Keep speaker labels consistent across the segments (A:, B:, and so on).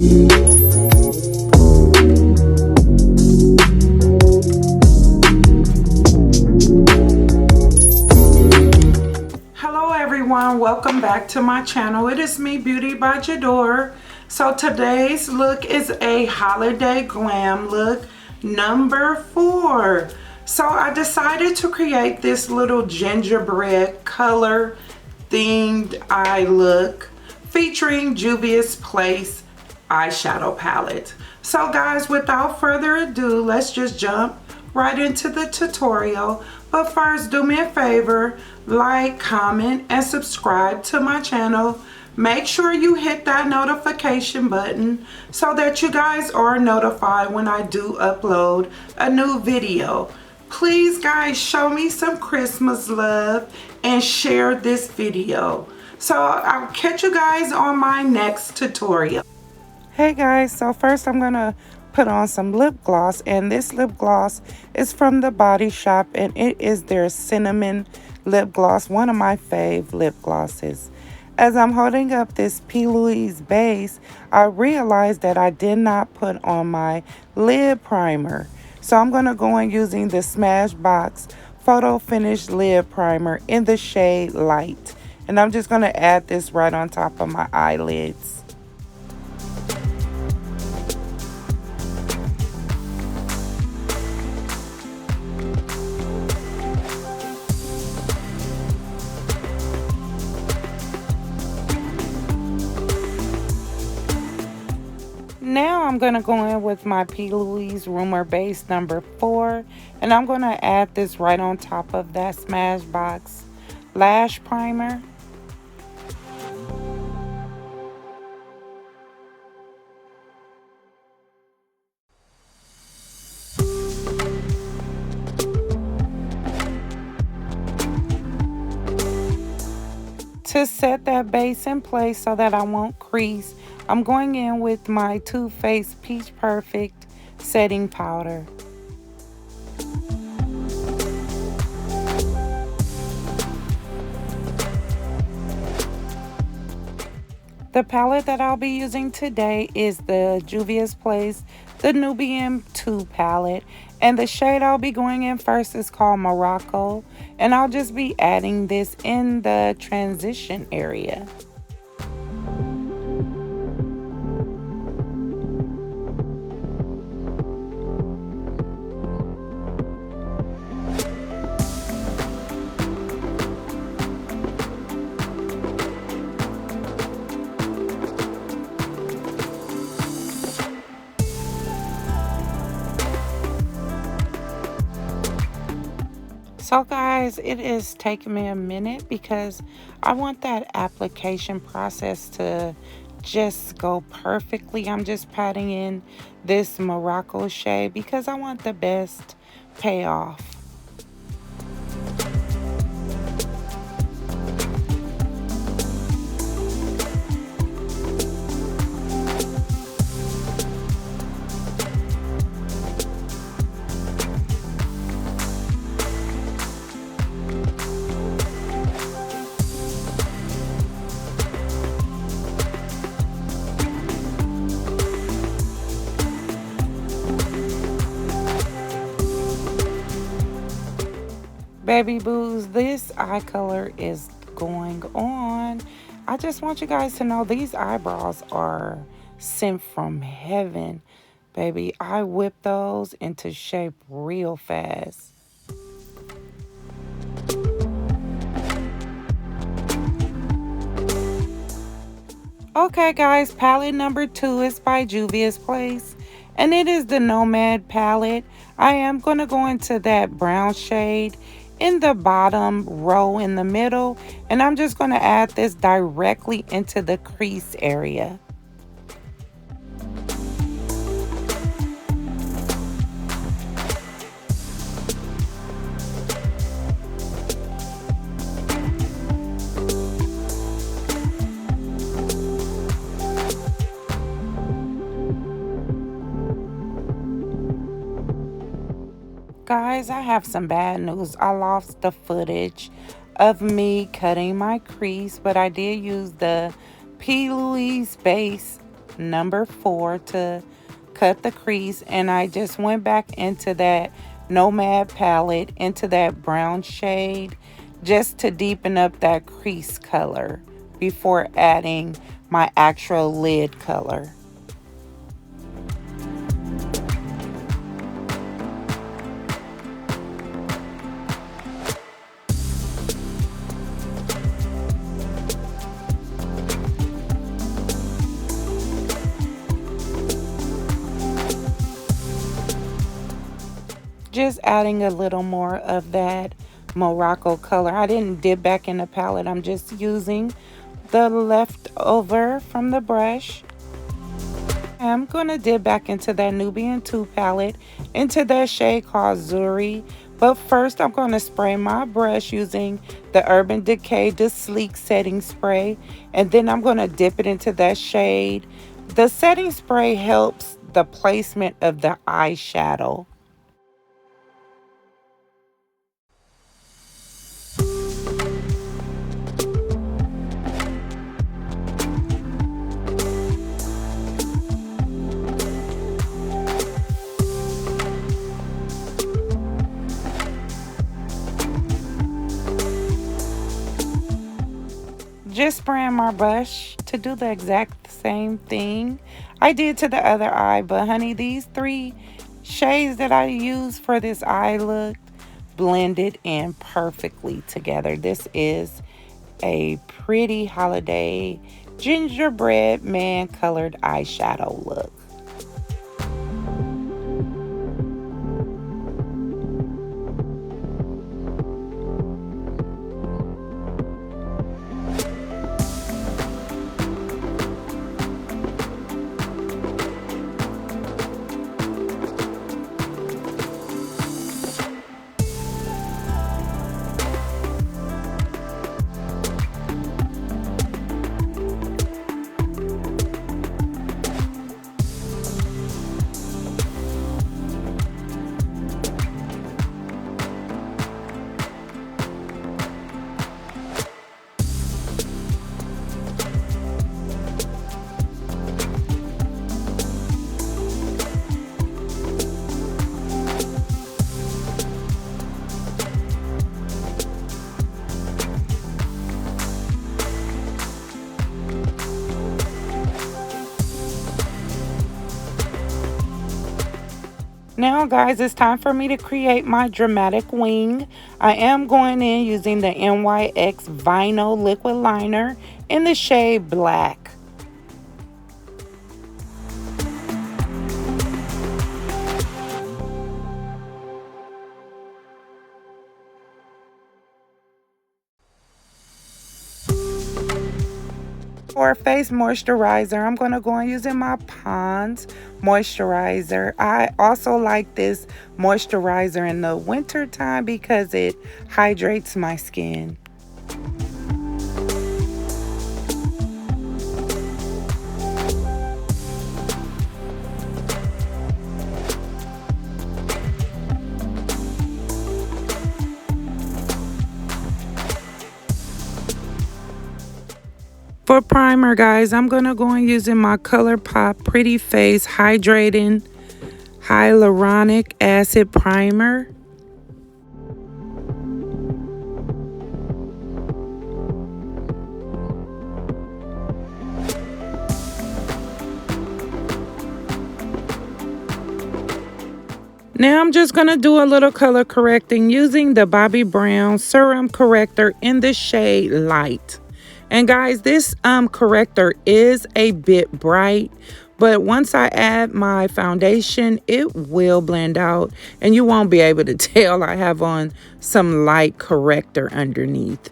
A: Hello everyone, welcome back to my channel. It is me, Beauty by Jadore. So today's look is a holiday glam look number 4. So I decided to create this little gingerbread color themed eye look featuring Juvia's Place eyeshadow palette. So guys, without further ado, let's just jump right into the tutorial. But first, do me a favor, like, comment, and subscribe to my channel. Make sure you hit that notification button so that you guys are notified when I do upload a new video. Please guys, show me some Christmas love and share this video. So I'll catch you guys on my next tutorial. Hey guys, so first I'm gonna put on some lip gloss, and this lip gloss is from the Body Shop, and it is their cinnamon lip gloss, one of my fave lip glosses. As I'm holding up this P. Louise base, I realized that I did not put on my lid primer. So I'm going to go in using the Smashbox Photo Finish Lid Primer in the shade Light. And I'm just going to add this right on top of my eyelids. Now I'm going to go in with my P. Louise Rumor Base number 4, and I'm going to add this right on top of that Smashbox Lash Primer. To set that base in place so that I won't crease, I'm going in with my Too Faced Peach Perfect setting powder. The palette that I'll be using today is the Juvia's Place, the Nubian 2 palette. And the shade I'll be going in first is called Morocco. And I'll just be adding this in the transition area. So guys, it is taking me a minute because I want that application process to just go perfectly. I'm just patting in this Morocco shade because I want the best payoff. Baby boos, this eye color is going on. I just want you guys to know these eyebrows are sent from heaven. Baby, I whip those into shape real fast. Okay guys, palette number 2 is by Juvia's Place, and it is the Nomad palette. I am going to go into that brown shade in the bottom row in the middle, and I'm just going to add this directly into the crease area. Guys, I have some bad news. I lost the footage of me cutting my crease, but I did use the P. Louise base number 4 to cut the crease, and I just went back into that Nomad palette, into that brown shade, just to deepen up that crease color before adding my actual lid color. Just adding a little more of that Morocco color. I didn't dip back in the palette. I'm just using the leftover from the brush. I'm going to dip back into that Nubian 2 palette, into that shade called Zuri. But first, I'm going to spray my brush using the Urban Decay The Sleek Setting Spray. And then I'm going to dip it into that shade. The setting spray helps the placement of the eyeshadow. Just spraying my brush to do the exact same thing I did to the other eye. But honey, these 3 shades that I use for this eye look blended in perfectly together. This is a pretty holiday gingerbread man colored eyeshadow look. Now guys, it's time for me to create my dramatic wing. I am going in using the NYX Vinyl Liquid Liner in the shade Black. For face moisturizer, I'm going to go on using my Pond's moisturizer. I also like this moisturizer in the winter time because it hydrates my skin. For primer, guys, I'm going to go on using my Colourpop Pretty Face Hydrating Hyaluronic Acid Primer. Now I'm just going to do a little color correcting using the Bobbi Brown Serum Corrector in the shade Light. And guys, this corrector is a bit bright, but once I add my foundation, it will blend out and you won't be able to tell I have on some light corrector underneath.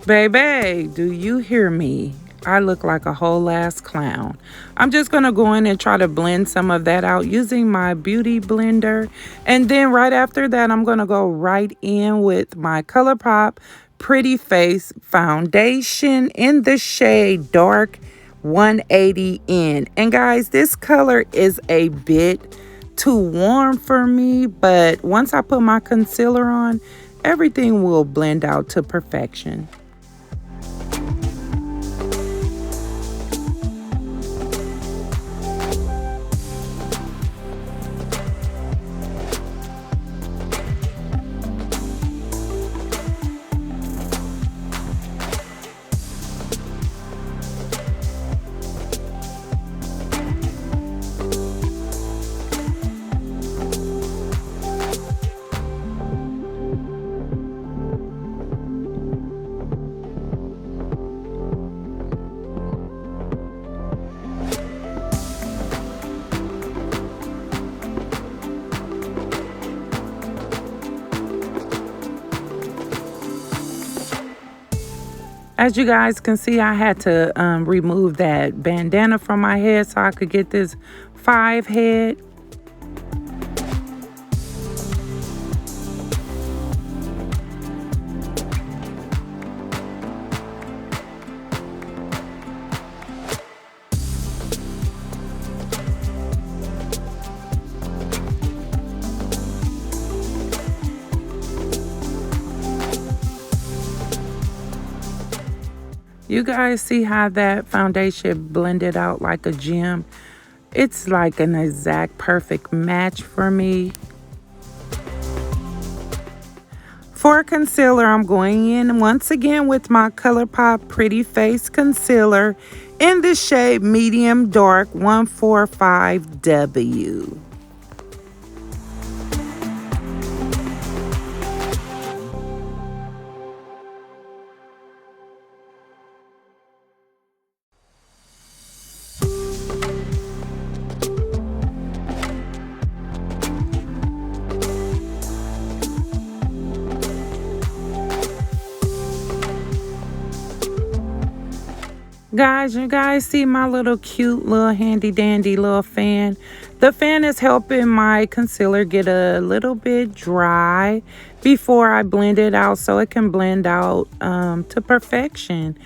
A: Baby, do you hear me? I look like a whole ass clown. I'm just going to go in and try to blend some of that out using my beauty blender. And then right after that, I'm going to go right in with my Colourpop Pretty Face foundation in the shade Dark 180N. And guys, this color is a bit too warm for me, but once I put my concealer on, everything will blend out to perfection. As you guys can see, I had to remove that bandana from my head so I could get this 5 head. You guys see how that foundation blended out like a gem? It's like an exact perfect match for me. For concealer, I'm going in once again with my Colourpop Pretty Face Concealer in the shade Medium Dark 145W. Guys, you guys see my little cute little handy dandy little fan? The fan is helping my concealer get a little bit dry before I blend it out so it can blend out to perfection.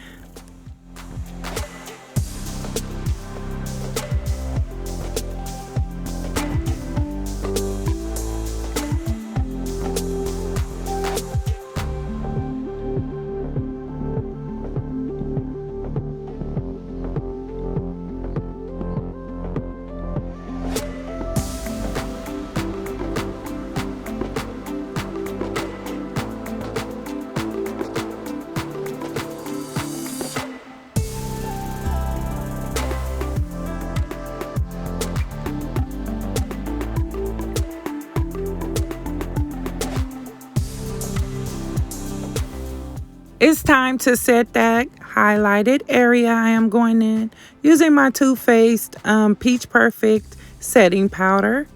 A: It's time to set that highlighted area. I am going in using my Too Faced Peach Perfect setting powder.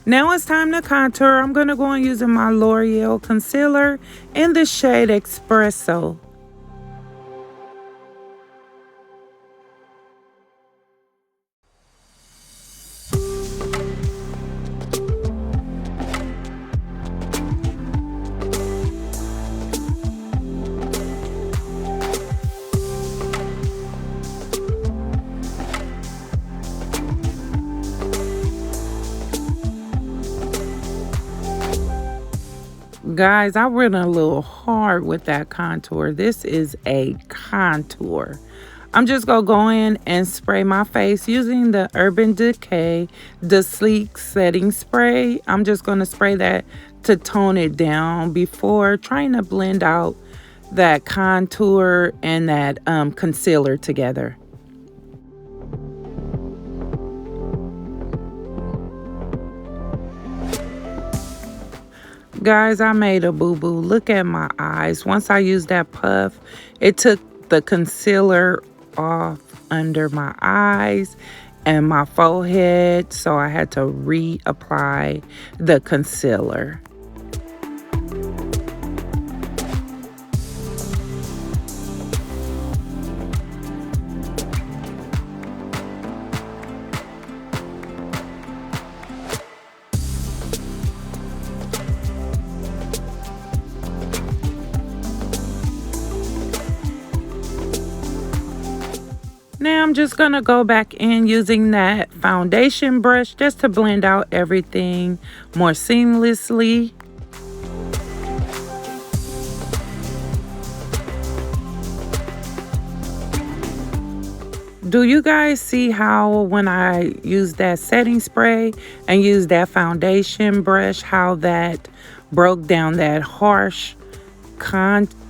A: Now it's time to contour. I'm going to go in using my Loreal concealer in the shade Espresso. Guys, I went a little hard with that contour. This is a contour. I'm just going to go in and spray my face using the Urban Decay, the Sleek Setting Spray. I'm just going to spray that to tone it down before trying to blend out that contour and that concealer together. Guys, I made a boo-boo. Look at my eyes. Once I used that puff, it took the concealer off under my eyes and my forehead, so I had to reapply the concealer. Now I'm just going to go back in using that foundation brush just to blend out everything more seamlessly. Do you guys see how when I use that setting spray and use that foundation brush, how that broke down that harsh contour?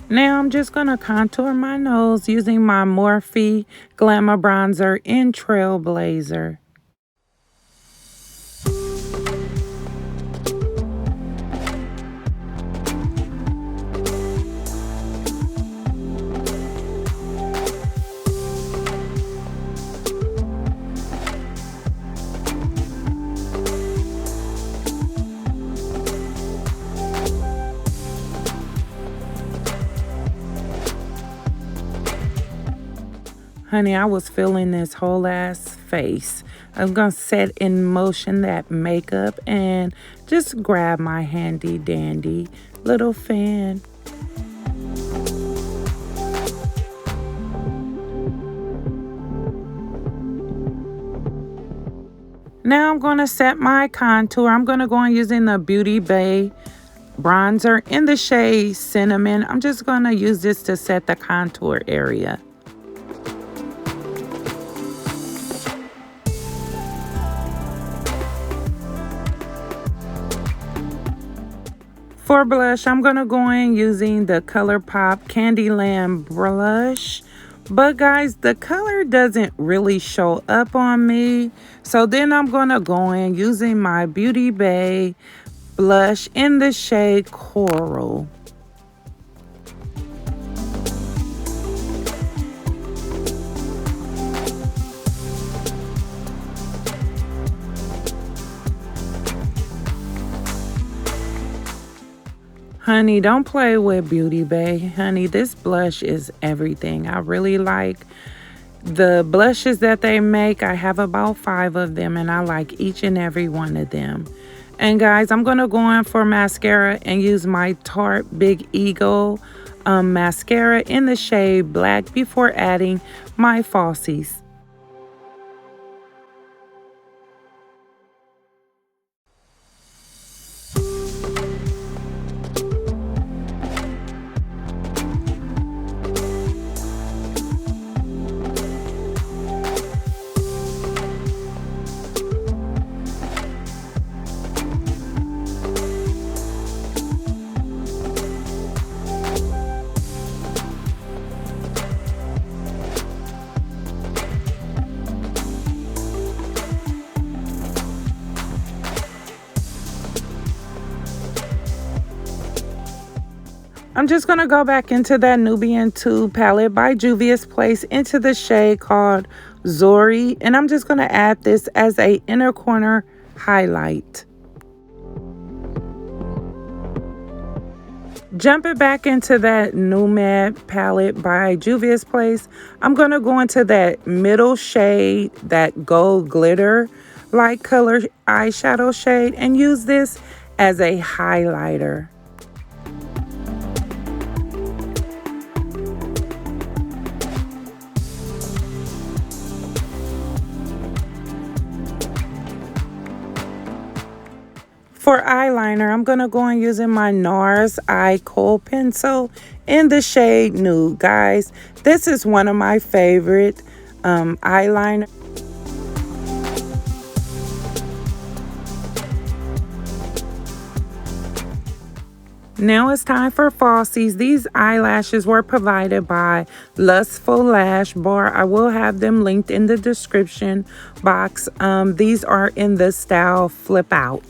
A: Now I'm just going to contour my nose using my Morphe Glamabronzer in Trailblazer. Honey, I was feeling this whole ass face. I'm going to set in motion that makeup and just grab my handy dandy little fan. Now I'm going to set my contour. I'm going to go in using the Beauty Bay bronzer in the shade Cinnamon. I'm just going to use this to set the contour area. For blush, I'm going to go in using the Colourpop Candyland blush. But guys, the color doesn't really show up on me. So then I'm going to go in using my Beauty Bay blush in the shade Coral. Honey, don't play with Beauty Bay. Honey, this blush is everything. I really like the blushes that they make. I have about 5 of them and I like each and every one of them. And guys, I'm going to go in for mascara and use my Tarte Big Eagle mascara in the shade Black before adding my falsies. I'm just going to go back into that Nubian 2 palette by Juvias Place into the shade called Zori. And I'm just going to add this as a inner corner highlight. Jumping back into that Nude palette by Juvias Place, I'm going to go into that middle shade, that gold glitter light color eyeshadow shade, and use this as a highlighter. For eyeliner, I'm going to go in using my NARS Eye Kohl pencil in the shade Nude. Guys, this is one of my favorite eyeliner. Now it's time for falsies. These eyelashes were provided by Lustful Lash Bar. I will have them linked in the description box. These are in the style Flip Out.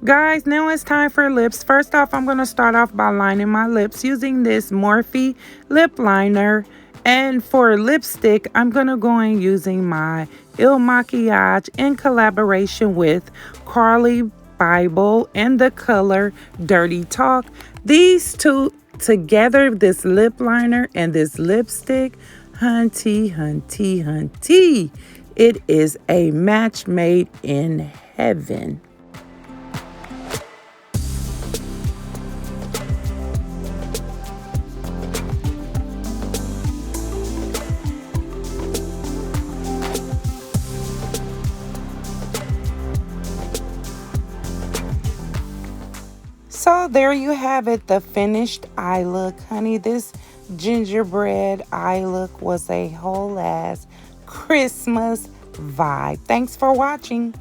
A: Guys, now it's time for lips. First off, I'm going to start off by lining my lips using this Morphe lip liner. And for lipstick, I'm going to go in using my Il Makiage in collaboration with Carly Bible and the color Dirty Talk. These two together, this lip liner and this lipstick, hunty, hunty, hunty. It is a match made in heaven. So there you have it, the finished eye look. Honey, this gingerbread eye look was a whole ass Christmas vibe. Thanks for watching.